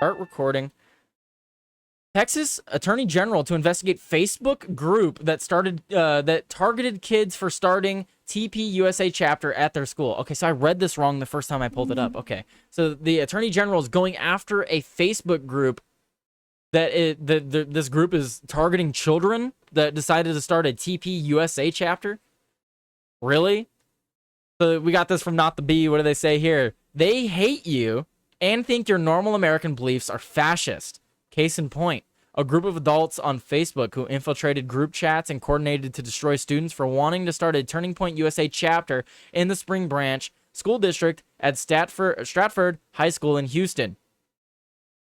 Start recording. Texas Attorney General to investigate Facebook group that targeted kids for starting TPUSA chapter at their school. Okay, so I read this wrong the first time I pulled it up. Okay, so the Attorney General is going after a Facebook group this group is targeting children that decided to start a TPUSA chapter. Really? So we got this from Not the Bee. What do they say here? They hate you and think your normal American beliefs are fascist. Case in point, a group of adults on Facebook who infiltrated group chats and coordinated to destroy students for wanting to start a Turning Point USA chapter in the Spring Branch School District at Stratford High School in Houston.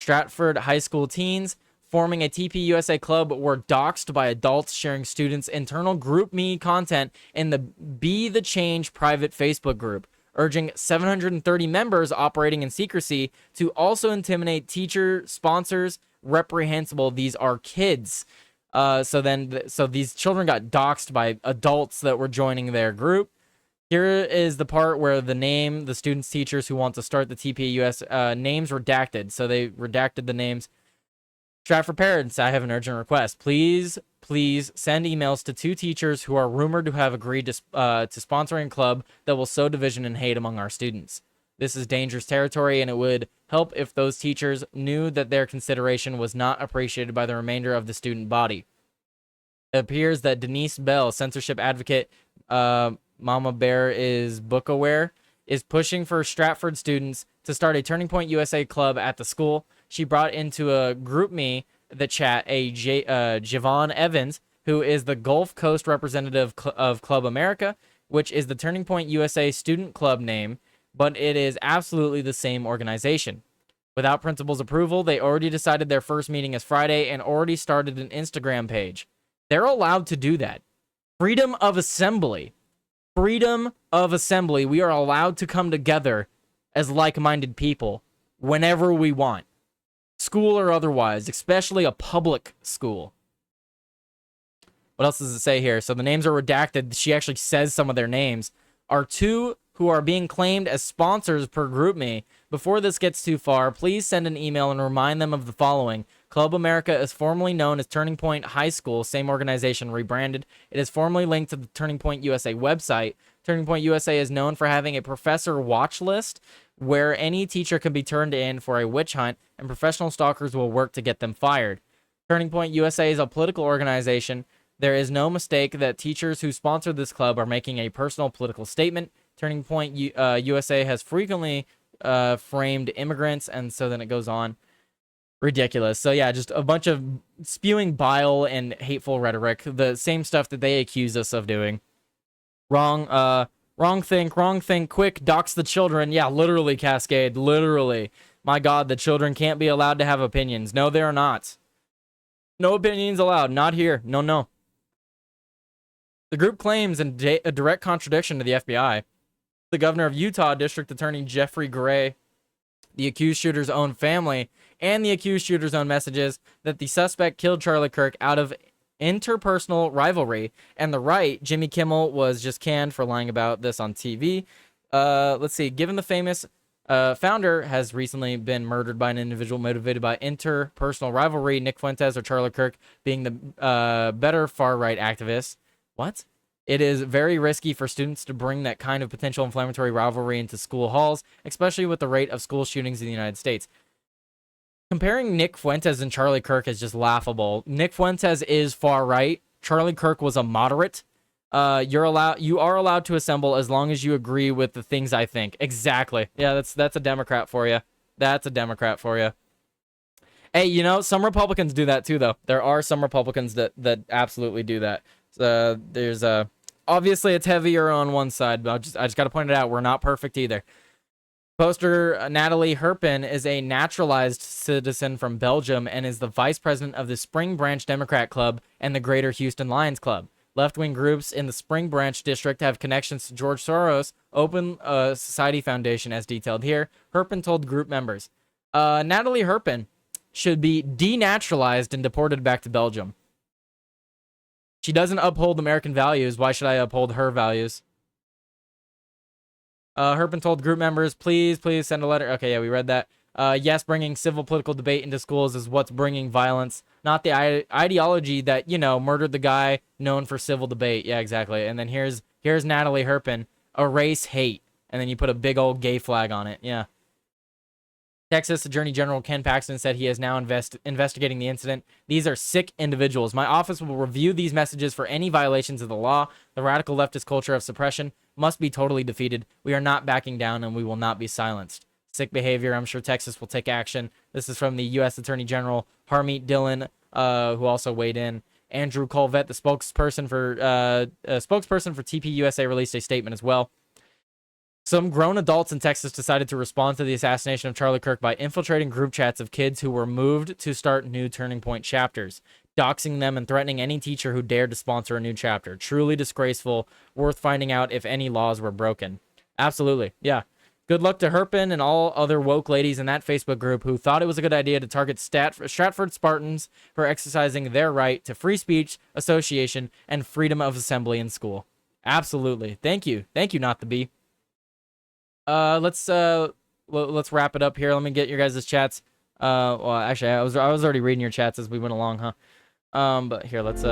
Stratford High School teens forming a TPUSA club were doxxed by adults sharing students' internal GroupMe content in the Be the Change private Facebook group, urging 730 members operating in secrecy to also intimidate teacher sponsors. Reprehensible. These are kids. So these children got doxxed by adults that were joining their group. Here is the part where the students, teachers who want to start the TPUS names redacted. So they redacted the names. Stratford parents, I have an urgent request. Please send emails to 2 teachers who are rumored to have agreed to sponsoring a club that will sow division and hate among our students. This is dangerous territory, and it would help if those teachers knew that their consideration was not appreciated by the remainder of the student body. It appears that Denise Bell, censorship advocate, Mama Bear is book aware, is pushing for Stratford students to start a Turning Point USA club at the school. She brought into a GroupMe the chat Javon Evans, who is the Gulf Coast representative of Club America, which is the Turning Point USA student club name, but it is absolutely the same organization. Without principal's approval, they already decided their first meeting is Friday and already started an Instagram page. They're allowed to do that. Freedom of assembly. Freedom of assembly. We are allowed to come together as like-minded people whenever we want. School or otherwise, especially a public school. What else does it say here? So the names are redacted. She actually says some of their names. Are 2 who are being claimed as sponsors per GroupMe. Before this gets too far, please send an email and remind them of the following. Club America is formerly known as Turning Point High School, same organization rebranded. It is formerly linked to the Turning Point USA website. Turning Point USA is known for having a professor watch list where any teacher can be turned in for a witch hunt and professional stalkers will work to get them fired. Turning Point USA is a political organization. There is no mistake that teachers who sponsor this club are making a personal political statement. Turning Point USA has frequently framed immigrants, and so then it goes on. Ridiculous. So yeah, just a bunch of spewing bile and hateful rhetoric. The same stuff that they accuse us of doing. Wrong think, quick, dox the children. Yeah, literally, Cascade, literally. My God, the children can't be allowed to have opinions. No, they're not. No opinions allowed. Not here. No. The group claims in a direct contradiction to the FBI. The governor of Utah, District Attorney Jeffrey Gray, the accused shooter's own family, and the accused shooter's own messages that the suspect killed Charlie Kirk out of interpersonal rivalry, and the right, Jimmy Kimmel, was just canned for lying about this on TV. Let's see. Given the famous founder has recently been murdered by an individual motivated by interpersonal rivalry, Nick Fuentes or Charlie Kirk being the better far-right activist. What? It is very risky for students to bring that kind of potential inflammatory rivalry into school halls, especially with the rate of school shootings in the United States. Comparing Nick Fuentes and Charlie Kirk is just laughable. Nick Fuentes is far right. Charlie Kirk was a moderate. You are allowed to assemble as long as you agree with the things I think. Exactly. Yeah, that's a Democrat for you. That's a Democrat for you. Hey, you know, some Republicans do that too, though. There are some Republicans that absolutely do that. There's obviously it's heavier on one side, but I just got to point it out. We're not perfect either. Poster Natalie Herpin is a naturalized citizen from Belgium and is the vice president of the Spring Branch Democrat Club and the Greater Houston Lions Club. Left-wing groups in the Spring Branch district have connections to George Soros' Open Society Foundation, as detailed here. Herpin told group members, Natalie Herpin should be denaturalized and deported back to Belgium. She doesn't uphold American values. Why should I uphold her values? Herpin told group members, please send a letter. Okay, yeah, we read that. Yes, bringing civil political debate into schools is what's bringing violence, not the ideology that, murdered the guy known for civil debate. Yeah, exactly. And then here's Natalie Herpin, erase hate. And then you put a big old gay flag on it. Yeah. Texas Attorney General Ken Paxton said he is now investigating the incident. These are sick individuals. My office will review these messages for any violations of the law. The radical leftist culture of suppression must be totally defeated. We are not backing down, and we will not be silenced. Sick behavior. I'm sure Texas will take action. This is from the U.S. Attorney General Harmeet Dillon, who also weighed in. Andrew Colvett, the spokesperson for TPUSA, released a statement as well. Some grown adults in Texas decided to respond to the assassination of Charlie Kirk by infiltrating group chats of kids who were moved to start new Turning Point chapters, doxing them and threatening any teacher who dared to sponsor a new chapter. Truly disgraceful, worth finding out if any laws were broken. Absolutely, yeah. Good luck to Herpin and all other woke ladies in that Facebook group who thought it was a good idea to target Stratford Spartans for exercising their right to free speech, association, and freedom of assembly in school. Absolutely. Thank you. Thank you, Not the Bee. Let's wrap it up here. Let me get your guys' chats. Well, actually, I was already reading your chats as we went along, huh? But here, let's